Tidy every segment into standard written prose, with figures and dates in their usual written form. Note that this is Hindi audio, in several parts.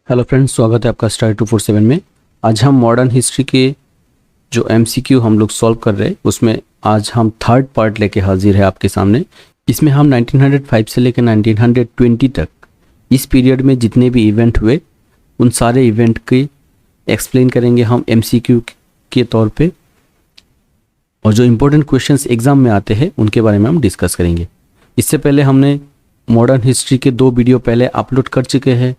हेलो फ्रेंड्स, स्वागत है आपका स्टार 247 में। आज हम मॉडर्न हिस्ट्री के जो एमसीक्यू हम लोग सॉल्व कर रहे हैं उसमें आज हम थर्ड पार्ट लेके हाजिर है आपके सामने। इसमें हम 1905 से लेकर 1920 तक इस पीरियड में जितने भी इवेंट हुए उन सारे इवेंट के एक्सप्लेन करेंगे हम एमसीक्यू के तौर पे, और जो इम्पोर्टेंट क्वेश्चंस एग्जाम में आते हैं उनके बारे में हम डिस्कस करेंगे। इससे पहले हमने मॉडर्न हिस्ट्री के 2 वीडियो पहले अपलोड कर चुके हैं।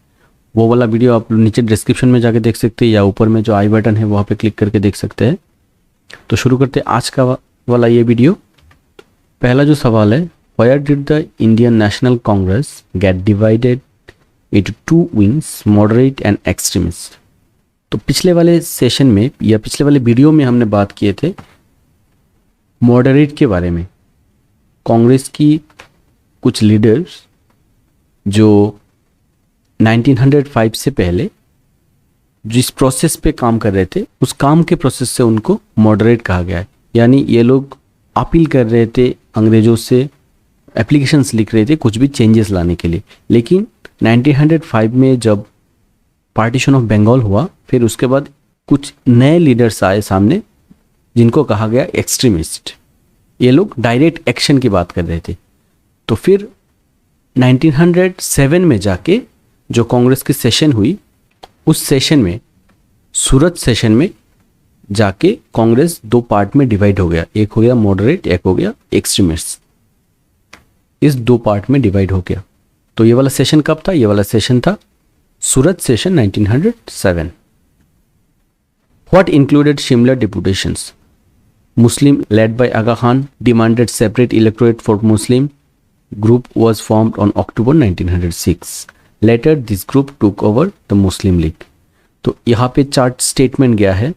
वो वाला वीडियो आप नीचे डिस्क्रिप्शन में जाके देख सकते हैं या ऊपर में जो आई बटन है वहाँ पे क्लिक करके देख सकते हैं। तो शुरू करते हैं आज का वाला ये वीडियो। पहला जो सवाल है, why did the Indian national Congress gate divided into 2 wings, moderate and extremist. तो पिछले वाले सेशन में या पिछले वाले वीडियो में हमने बात किए थे मॉडरेट के बारे में। कांग्रेस की कुछ लीडर्स जो 1905 से पहले जिस प्रोसेस पे काम कर रहे थे उस काम के प्रोसेस से उनको मॉडरेट कहा गया है। यानी ये लोग अपील कर रहे थे अंग्रेजों से, एप्लीकेशंस लिख रहे थे कुछ भी चेंजेस लाने के लिए। लेकिन 1905 में जब पार्टीशन ऑफ बंगाल हुआ, फिर उसके बाद कुछ नए लीडर्स आए सामने जिनको कहा गया एक्सट्रीमिस्ट। ये लोग डायरेक्ट एक्शन की बात कर रहे थे। तो फिर 1907 में जाके जो कांग्रेस की सेशन हुई, उस सेशन में सूरत सेशन में जाके कांग्रेस 2 पार्ट में डिवाइड हो गया। एक हो गया मॉडरेट, एक हो गया एक्सट्रीमिस्ट। इस 2 पार्ट में डिवाइड हो गया। तो ये वाला सेशन कब था? ये वाला सेशन था Surat session 1907। What included Shimla deputations? Muslim led by Aga Khan demanded separate electorate for Muslim group was formed on October 1906. Later this group took over the Muslim League. तो यहाँ पे 4 स्टेटमेंट गया है।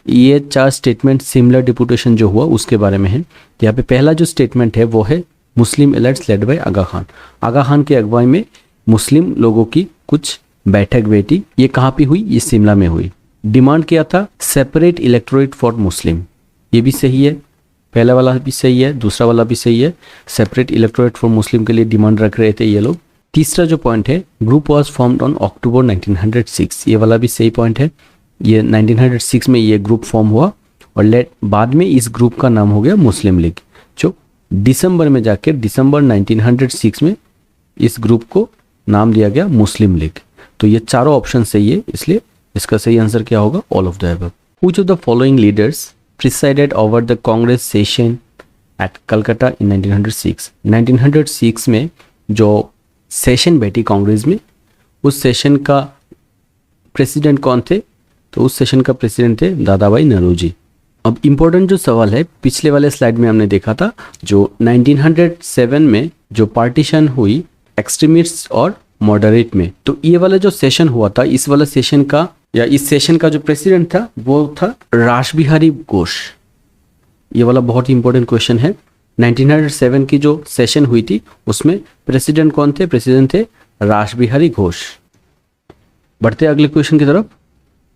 ये 4 स्टेटमेंट सिमिलर डिपुटेशन जो हुआ उसके बारे में है। यहाँ पे पहला जो स्टेटमेंट है वो है मुस्लिम एलाइट्स लेड बाय आगा खान। आगा खान के अगुवाई में मुस्लिम लोगों की कुछ बैठक बैठी। ये कहाँ पे हुई? ये शिमला में हुई। डिमांड किया था सेपरेट इलेक्टोरेट फॉर मुस्लिम। ये भी सही है, पहला वाला भी सही है, दूसरा वाला भी सही है। सेपरेट इलेक्टोरेट फॉर मुस्लिम के लिए डिमांड रख रहे थे ये लोग। तीसरा जो पॉइंट है, group was formed on October 1906, ये वाला भी सही पॉइंट है। ये 1906 में ये ग्रुप फॉर्म हुआ और बाद में इस ग्रुप का नाम हो गया मुस्लिम लीग, जो दिसंबर में जाकर दिसंबर 1906 में इस ग्रुप को नाम दिया गया मुस्लिम लीग। तो ये चारों ऑप्शन सही है, इसलिए इसका सही आंसर क्या होगा? All of the above. Which of the following leaders presided over the Congress session at Calcutta in 1906? 1906 में जो सेशन बैठी कांग्रेस में, उस सेशन का प्रेसिडेंट कौन थे? तो उस सेशन का प्रेसिडेंट थे दादा भाई नौरोजी। अब इम्पोर्टेंट जो सवाल है, पिछले वाले स्लाइड में हमने देखा था जो 1907 में जो पार्टीशन हुई एक्सट्रीमिस्ट और मॉडरेट में, तो ये वाला जो सेशन हुआ था, इस वाला सेशन का या इस सेशन का जो प्रेसिडेंट था वो था रासबिहारी घोष। ये वाला बहुत ही इंपॉर्टेंट क्वेश्चन है। 1907 की जो सेशन हुई थी उसमें प्रेसिडेंट कौन थे? प्रेसिडेंट थे रासबिहारी घोष। बढ़ते अगले क्वेश्चन की तरफ।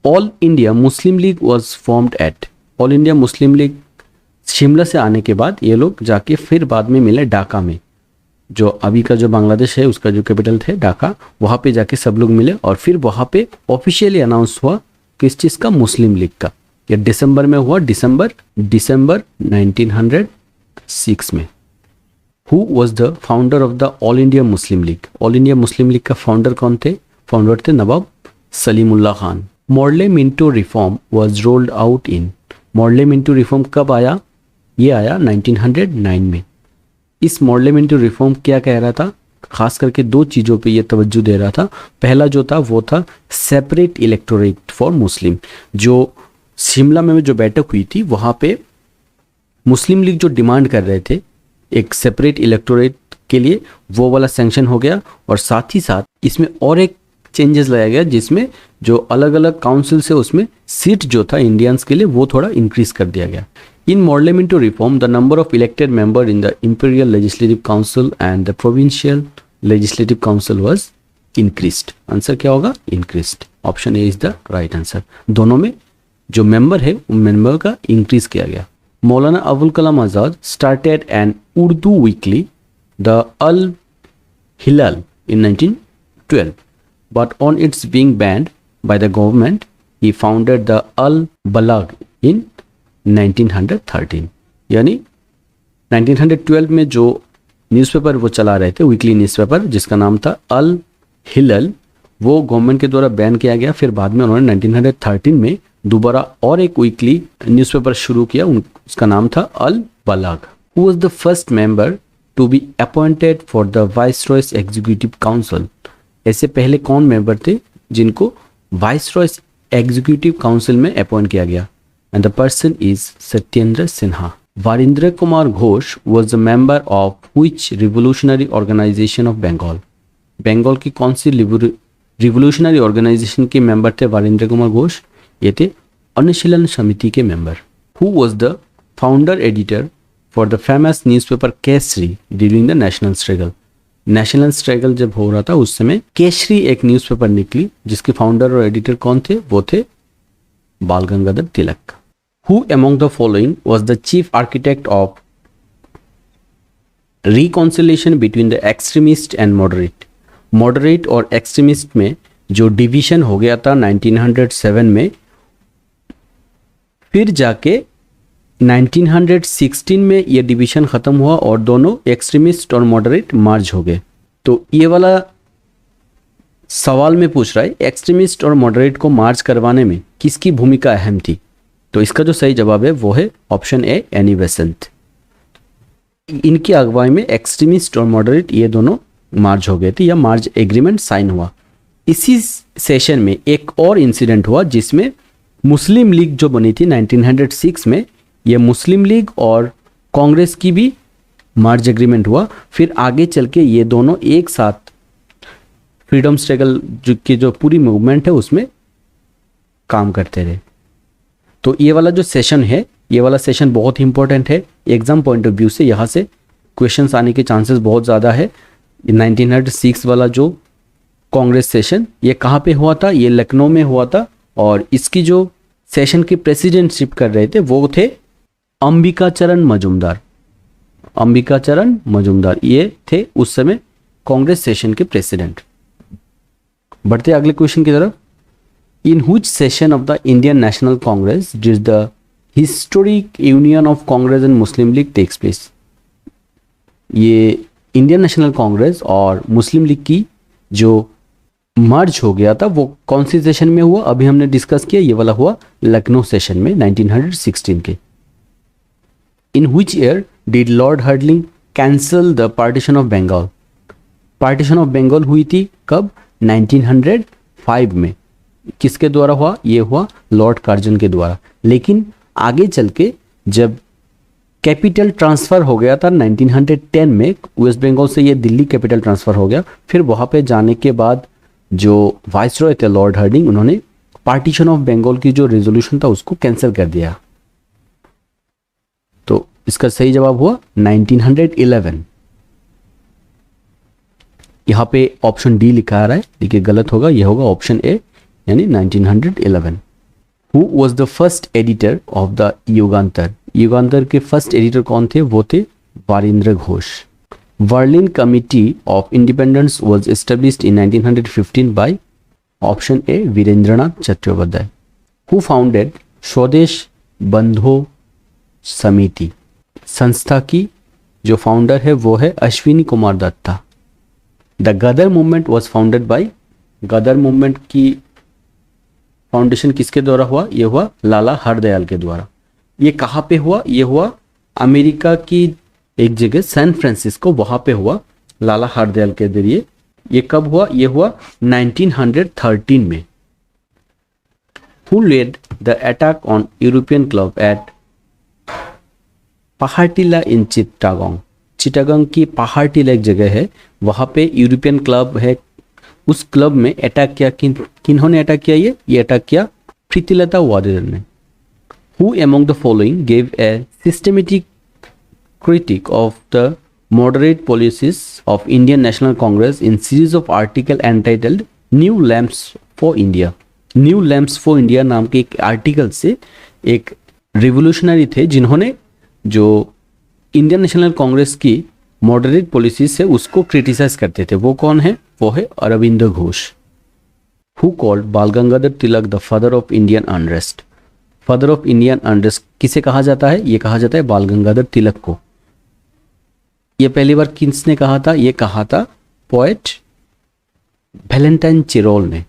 All India Muslim league was formed at. All India Muslim league Shimla से आने के बाद ये लोग जाके फिर बाद में मिले ढाका में, जो अभी का जो बांग्लादेश है उसका जो कैपिटल थे ढाका, वहाँ पे जाके सब लोग मिले और फिर वहाँ पे ऑफिशियली अनाउंस हुआ किस चीज़ का? मुस्लिम लीग का। ये दिसंबर में हुआ, दिसंबर 1906 में। Who was the founder of the All India Muslim League? All India Muslim League का फाउंडर कौन थे? फाउंडर थे Nawab Salimullah Khan. Morley Minto reform was rolled out in. Morley Minto reform कब आया? ये आया 1909 में। इस मॉडले मिंटो रिफॉर्म क्या कह रहा था? खास करके 2 चीज़ों पे ये तवज्जो दे रहा था। पहला जो था वो था सेपरेट इलेक्टोरेट फॉर मुस्लिम। जो शिमला में जो बैठक हुई थी वहाँ पे मुस्लिम लीग जो डिमांड कर रहे थे एक सेपरेट इलेक्टोरेट के लिए, वो वाला सैंक्शन हो गया। और साथ ही साथ इसमें और एक चेंजेस लाया गया जिसमें जो अलग अलग काउंसिल से उसमें सीट जो था इंडियंस के लिए वो थोड़ा इंक्रीज कर दिया गया। In Mordle Minto reform, the number of elected members in the Imperial Legislative Council and the Provincial Legislative Council was increased. Answer क्या होगा? Increased. Option A is the right answer. दोनों में जो मेंबर है उन मेंबर का इंक्रीज किया गया। Maulana Abul Kalam Azad started an Urdu weekly, the Al Hilal, in 1912. but on its being banned by the government, he founded the Al Balag in 1913. यानी 1912 में जो न्यूज़पेपर वो चला रहे थे, वीकली न्यूज़पेपर जिसका नाम था अल हिलल, वो गवर्नमेंट के द्वारा बैन किया गया। फिर बाद में उन्होंने 1913 में दोबारा और एक वीकली न्यूज़पेपर शुरू किया, उसका नाम था Al Balagh. Who was the first member to be appointed for the viceroy's executive council? ऐसे पहले कौन मेंबर थे जिनको वाइसरॉयस एग्जीक्यूटिव काउंसिल में अपॉइंट किया गया? And the person is Satyendra Sinha. Varindra Kumar Ghosh was the member of which revolutionary organisation of Bengal? Bengal की कौन सी रिवोल्यूशनरी ऑर्गेनाइजेशन के मेंबर थे वारिंद्र कुमार घोष? ये थे अनुशीलन समिति के member. Who was the founder editor for the famous newspaper Kesari during the national struggle? National struggle जब हो रहा था उस समय केसरी एक न्यूज़पेपर निकली जिसके फाउंडर और एडिटर कौन थे? वो थे बाल गंगाधर तिलक। Who among the following was the chief architect of reconciliation between the extremist and moderate? Moderate और extremist में जो डिवीजन हो गया था 1907 में, फिर जाके 1916 में ये डिवीजन खत्म हुआ और दोनों एक्सट्रीमिस्ट और मॉडरेट मार्ज हो गए। तो ये वाला सवाल में पूछ रहा है एक्सट्रीमिस्ट और मॉडरेट को मार्च करवाने में किसकी भूमिका अहम थी? तो इसका जो सही जवाब है वो है ऑप्शन ए, एनी बेसेंट। इनकी अगुवाई में एक्सट्रीमिस्ट और मॉडरेट ये दोनों मार्च हो गए थे या मार्च एग्रीमेंट साइन हुआ। इसी सेशन में एक और इंसिडेंट हुआ जिसमें मुस्लिम लीग जो बनी थी 1906 में, ये मुस्लिम लीग और कांग्रेस की भी मार्च एग्रीमेंट हुआ। फिर आगे चल के ये दोनों एक साथ फ्रीडम स्ट्रगल की जो पूरी मूवमेंट है उसमें काम करते रहे। तो ये वाला जो सेशन है, ये वाला सेशन बहुत ही इंपॉर्टेंट है एग्जाम पॉइंट ऑफ व्यू से। यहाँ से क्वेश्चंस आने के चांसेस बहुत ज़्यादा है। 1906 वाला जो कांग्रेस सेशन ये कहाँ पे हुआ था? ये लखनऊ में हुआ था और इसकी जो सेशन की प्रेसिडेंटशिप कर रहे थे वो थे अंबिकाचरण मजूमदार। अंबिकाचरण मजूमदार ये थे उस समय कांग्रेस सेशन के प्रेसिडेंट। बढ़ते अगले क्वेश्चन की तरफ। In which session of the Indian National Congress did the historic union of Congress and Muslim League takes place? ये इंडियन नेशनल कांग्रेस और मुस्लिम लीग की जो मर्ज हो गया था वो कौन सी सेशन में हुआ? अभी हमने डिस्कस किया, ये वाला हुआ लखनऊ सेशन में 1916 के। In which year did Lord Hardinge cancel the partition of Bengal? Partition of Bengal हुई थी कब? 1905 में। किसके द्वारा हुआ? ये हुआ लॉर्ड कार्जन के द्वारा। लेकिन आगे चल के जब कैपिटल ट्रांसफ़र हो गया था 1910 में, वेस्ट बंगाल से ये दिल्ली कैपिटल ट्रांसफ़र हो गया। फिर वहाँ पे जाने के बाद जो वाइसरॉय थे लॉर्ड हार्डिंग, उन्होंने पार्टीशन ऑफ बंगाल की जो रेजोल्यूशन था उसको कैंसिल कर दिया। तो इसका सही जवाब हुआ 1911। यहाँ पे ऑप्शन डी लिखा आ रहा है, देखिए गलत होगा, यह होगा ऑप्शन ए यानी 1911। Who was the first editor of the Yugantar? Yugantar के फर्स्ट एडिटर कौन थे? वो थे Varindra Ghosh. Berlin committee of independence was established in 1915 by option A Virendranath Chattopadhyay. Who founded Swadesh Bandhu समिति? संस्था की जो फाउंडर है वो है Ashwini Kumar Dutta. The Ghadar movement was founded by, Ghadar movement की फाउंडेशन किसके द्वारा हुआ? ये हुआ लाला हरदयाल के द्वारा। ये कहाँ पे हुआ? ये हुआ अमेरिका की एक जगह सैन फ्रांसिस्को, वहाँ पे हुआ लाला हरदयाल के जरिए। ये कब हुआ? ये हुआ 1913 में। Who led the attack on European club at Paharila in Chittagong? Chittagong की पहाड़ीला एक जगह है, वहाँ पे यूरोपियन क्लब है। उस क्लब में अटैक किया, किन्होंने अटैक किया? ये अटैक किया प्रीतिलता वाडेकर ने। Who among the following gave a systematic critique of the moderate policies of Indian National Congress in series of article entitled New Lamps for India? New Lamps for India नाम के एक आर्टिकल से एक रिवोल्यूशनरी थे जिन्होंने जो इंडियन नेशनल कांग्रेस की मॉडरेट पॉलिसी से उसको क्रिटिसाइज करते थे। वो कौन है? वो है Arvind Ghosh. Who called Bal Gangadhar Tilak the father of Indian unrest? Father of Indian unrest किसे कहा जाता है? ये कहा जाता है बाल गंगाधर तिलक को। ये पहली बार किसने कहा था? ये कहा था पोएट वैलेंटाइन चिरोल ने।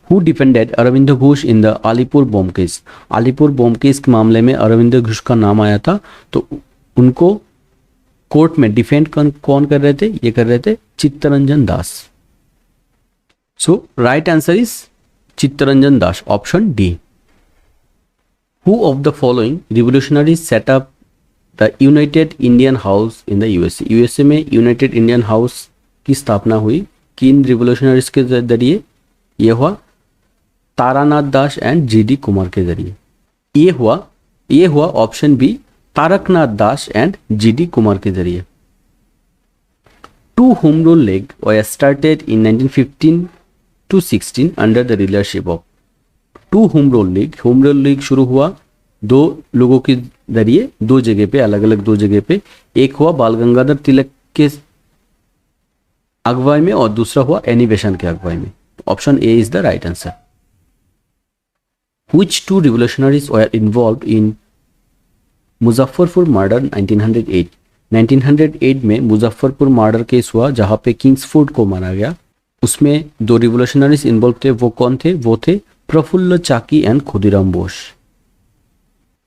Who defended Aurobindo Ghosh in the Alipore bomb case? Alipore bomb case के मामले में अरविंद घोष का नाम आया था, तो उनको कोर्ट में डिफेंड कौन कर रहे थे? ये कर रहे थे Chittaranjan Das. So right answer is Chittaranjan Das, option D. Who of the following revolutionary set up the united Indian house in the USA? USA में यूनाइटेड इंडियन हाउस की स्थापना हुई किन रिवोल्यूशनरीज के जरिए? ये हुआ तारानाथ दास एंड जीडी कुमार के जरिए। ये हुआ option B Taraknath Das and GD Kumar के जरिए। Two home rule league were started in 1915 to 16 under the leadership of. Two home rule league शुरू हुआ दो लोगों के जरिए, दो जगह पे, अलग अलग दो जगह पे। एक हुआ बाल गंगाधर तिलक के अगुवाई में और दूसरा हुआ एनी बेसेंट के अगुवाई में। Option A is the right answer. Which two revolutionaries were involved in Muzaffarpur murder 1908? 1908 में मुजफ्फरपुर मर्डर केस हुआ जहां पे किंग्सफोर्ड को मारा गया। उसमें दो रिवोल्यूशनरीज इन्वॉल्व थे। वो कौन थे? वो थे Prafulla Chaki and Khudiram Bose.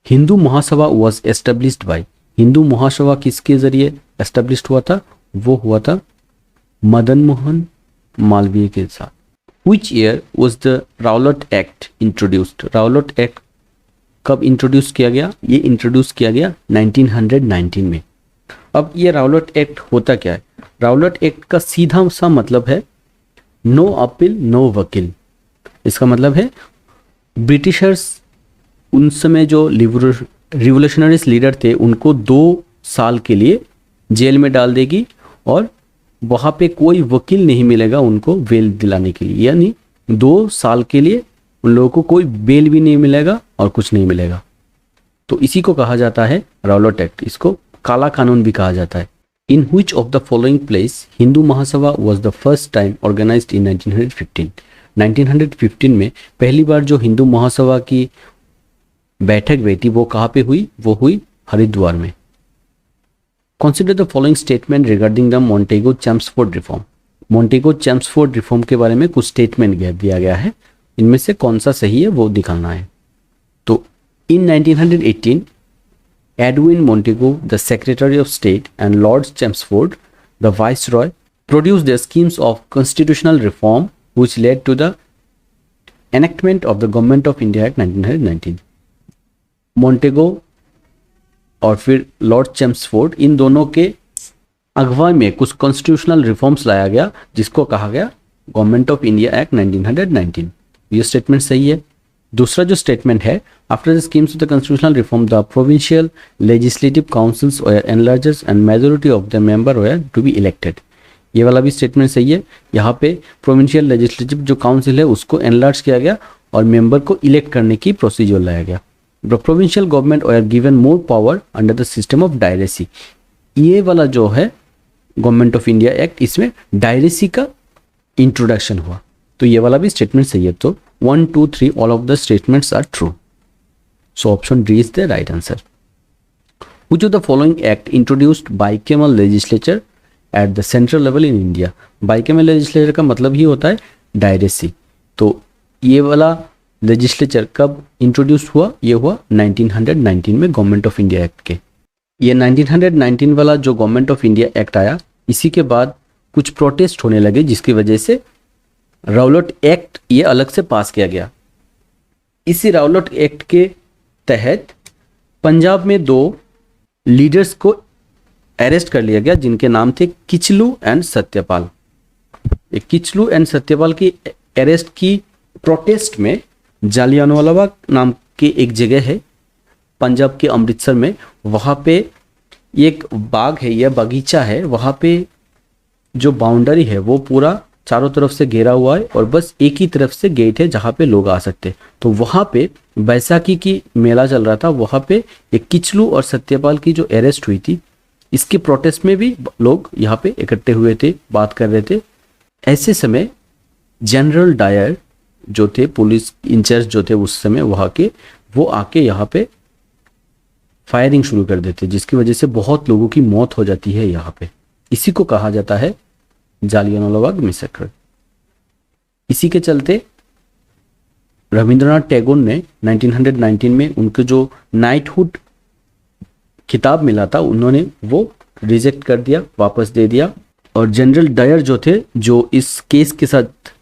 Hindu Mahasabha was established by. Hindu Mahasabha किसके जरिए एस्टेब्लिश्ड हुआ था? वो हुआ था मदन मोहन मालवीय के साथ। Which year was the Rowlatt Act introduced? Rowlatt act कब इंट्रोड्यूस किया गया? ये इंट्रोड्यूस किया गया 1919 में। अब ये राउलट एक्ट होता क्या है? राउलट एक्ट का सीधा सा मतलब है नो अपील नो वकील। इसका मतलब है ब्रिटिशर्स उन समय जो रिवोल्यूशनरीज लीडर थे उनको 2 साल के लिए जेल में डाल देगी और वहां पे कोई वकील नहीं मिलेगा उनको बेल दिलाने के लिए। यानी 2 साल के लिए उन लोगों को कोई बेल भी नहीं मिलेगा और कुछ नहीं मिलेगा। तो इसी को कहा जाता है राउलट एक्ट। इसको काला कानून भी कहा जाता है। In which of the following place Hindu Mahasabha was the first time organised in 1915? 1915 में पहली बार जो हिंदू महासभा की बैठक हुई थी वो कहाँ पे हुई? वो हुई हरिद्वार में। Consider the following statement regarding the Montego-Chelmsford reform. Montego-Chelmsford reform के बारे में कुछ स्टेटमेंट दिया गया है, इनमें से कौन सा सही है वो दिखाना है। तो in 1918 Edwin Montego, the Secretary of State, and Lord Chelmsford, the Viceroy, produced their schemes of constitutional reform which led to the enactment of the Government of India Act 1919. Montego और फिर लॉर्ड चेम्सफोर्ड, इन दोनों के अगुवाई में कुछ कॉन्स्टिट्यूशनल रिफॉर्म्स लाया गया जिसको कहा गया गवर्नमेंट ऑफ इंडिया एक्ट 1919। ये स्टेटमेंट सही है। दूसरा जो स्टेटमेंट है, after the schemes of the constitutional reform the provincial legislative councils were enlarged and majority of the member were to be elected. ये वाला भी स्टेटमेंट सही है। यहाँ पे प्रोविंशियल लेजिस्लेटिव जो काउंसिल है उसको एनलार्ज किया गया और मेंबर को इलेक्ट करने की प्रोसीजर लाया गया। The provincial government were given more power under the system of डायरेसी। ये वाला जो है गवर्नमेंट ऑफ इंडिया एक्ट, इसमें डायरेसी का इंट्रोडक्शन हुआ। तो ये वाला भी स्टेटमेंट सही है। तो 1, 2, 3 all of the statements are true. So option D is the right answer. Which of the following act introduced bicameral legislature at the central level in India? bicameral legislature का मतलब ही होता है डायरेसी। तो ये वाला लेजिस्लेचर कब इंट्रोड्यूस हुआ? ये हुआ 1919 में गवर्नमेंट ऑफ इंडिया एक्ट के। ये 1919 वाला जो गवर्नमेंट ऑफ इंडिया एक्ट आया, इसी के बाद कुछ प्रोटेस्ट होने लगे जिसकी वजह से राउलट एक्ट ये अलग से पास किया गया। इसी राउलट एक्ट के तहत पंजाब में 2 लीडर्स को अरेस्ट कर लिया गया जिनके नाम थे किचलू एंड सत्यपाल। किचलू एंड सत्यपाल की अरेस्ट की प्रोटेस्ट में जालियांवाला बाग नाम की एक जगह है पंजाब के अमृतसर में, वहाँ पे एक बाग है या बगीचा है। वहाँ पे जो बाउंड्री है वो पूरा चारों तरफ से घेरा हुआ है और बस एक ही तरफ से गेट है जहाँ पे लोग आ सकते। तो वहाँ पे बैसाखी की मेला चल रहा था। वहाँ पे एक किचलू और सत्यपाल की जो अरेस्ट हुई थी, इसके प्रोटेस्ट में भी लोग यहाँ पे इकट्ठे हुए थे, बात कर रहे थे। ऐसे समय जनरल डायर जो थे, पुलिस इंचार्ज जो थे उस समय वहाँ के, वो आके यहाँ पे फायरिंग शुरू कर देते, जिसकी वजह से बहुत लोगों की मौत हो जाती है यहाँ पे। इसी को कहा जाता है जालियांवाला बाग मैसेकर। इसी के चलते रविंद्रनाथ टैगोर ने 1919 में उनको जो नाइटहुड खिताब मिला था, उन्होंने वो रिजेक्ट कर दिया, वापस दे दिया। और जनरल डायर जो थे, जो इस केस के साथ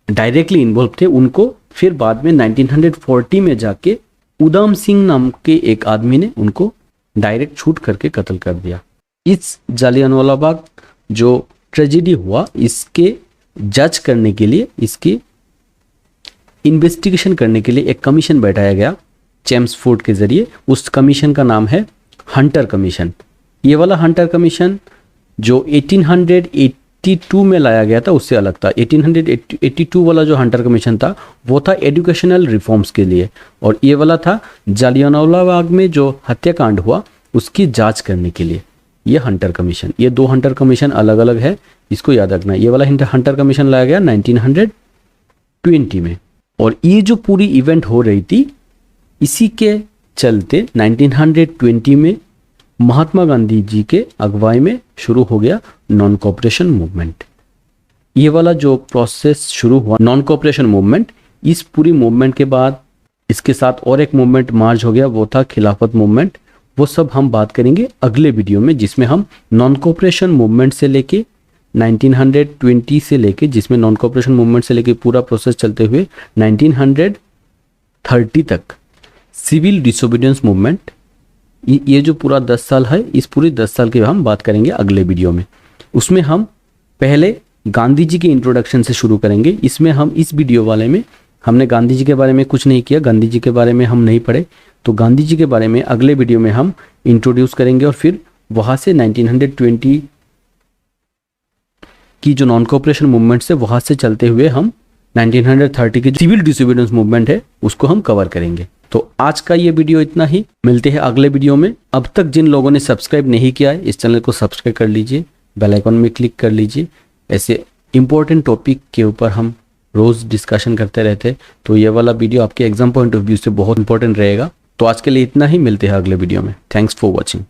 डायरेक्टली इन्वॉल्व थे, उनको फिर बाद में 1940 में जाके उधम सिंह नाम के एक आदमी ने उनको डायरेक्ट शूट करके कत्ल कर दिया। इस जालियांवाला बाग जो ट्रेजेडी हुआ, इसके जज करने के लिए, इसकी इन्वेस्टिगेशन करने के लिए एक कमीशन बैठाया गया चेम्सफोर्ड के जरिए। उस कमीशन का नाम है हंटर कमीशन। ये वाला हंटर कमीशन जो 1882 में लाया गया था उससे अलग था। 1882 वाला जो हंटर कमीशन था वो था एजुकेशनल रिफॉर्म्स के लिए, और ये वाला था जालियांवाला बाग में जो हत्याकांड हुआ उसकी जांच करने के लिए। ये हंटर कमीशन, ये दो हंटर कमीशन अलग अलग है, इसको याद रखना। ये वाला हंटर कमीशन लाया गया 1920 में। और ये जो पूरी इवेंट हो रही थी, इसी के चलते 1920 में महात्मा गांधी जी के अगुवाई में शुरू हो गया नॉन कोऑपरेशन मूवमेंट। ये वाला जो प्रोसेस शुरू हुआ नॉन कोऑपरेशन मूवमेंट, इस पूरी मूवमेंट के बाद इसके साथ और एक मूवमेंट मार्च हो गया, वो था खिलाफत मूवमेंट। वो सब हम बात करेंगे अगले वीडियो में, जिसमें हम नॉन कोऑपरेशन मूवमेंट से लेके 1920 से लेके, जिसमें नॉन कोऑपरेशन मूवमेंट से लेके पूरा प्रोसेस चलते हुए 1930 तक सिविल डिसोबीडियंस मूवमेंट, ये जो पूरा 10 साल है, इस पूरी 10 साल की हम बात करेंगे अगले वीडियो में। उसमें हम पहले गांधी जी के इंट्रोडक्शन से शुरू करेंगे। इसमें हम इस वीडियो वाले में हमने गांधी जी के बारे में कुछ नहीं किया, गांधी जी के बारे में हम नहीं पढ़े, तो गांधी जी के बारे में अगले वीडियो में हम इंट्रोड्यूस करेंगे। और फिर वहाँ से 1920 की जो नॉन कोऑपरेशन मूवमेंट से, वहाँ से चलते हुए हम 1930 की सिविल डिसोबीडियंस मूवमेंट है उसको हम कवर करेंगे। तो आज का ये वीडियो इतना ही, मिलते हैं अगले वीडियो में। अब तक जिन लोगों ने सब्सक्राइब नहीं किया है, इस चैनल को सब्सक्राइब कर लीजिए, बेल आइकन में क्लिक कर लीजिए। ऐसे इंपॉर्टेंट टॉपिक के ऊपर हम रोज डिस्कशन करते रहते, तो ये वाला वीडियो आपके एग्जाम पॉइंट ऑफ व्यू से बहुत इंपॉर्टेंट रहेगा। तो आज के लिए इतना ही, मिलते हैं अगले वीडियो में। Thanks for watching.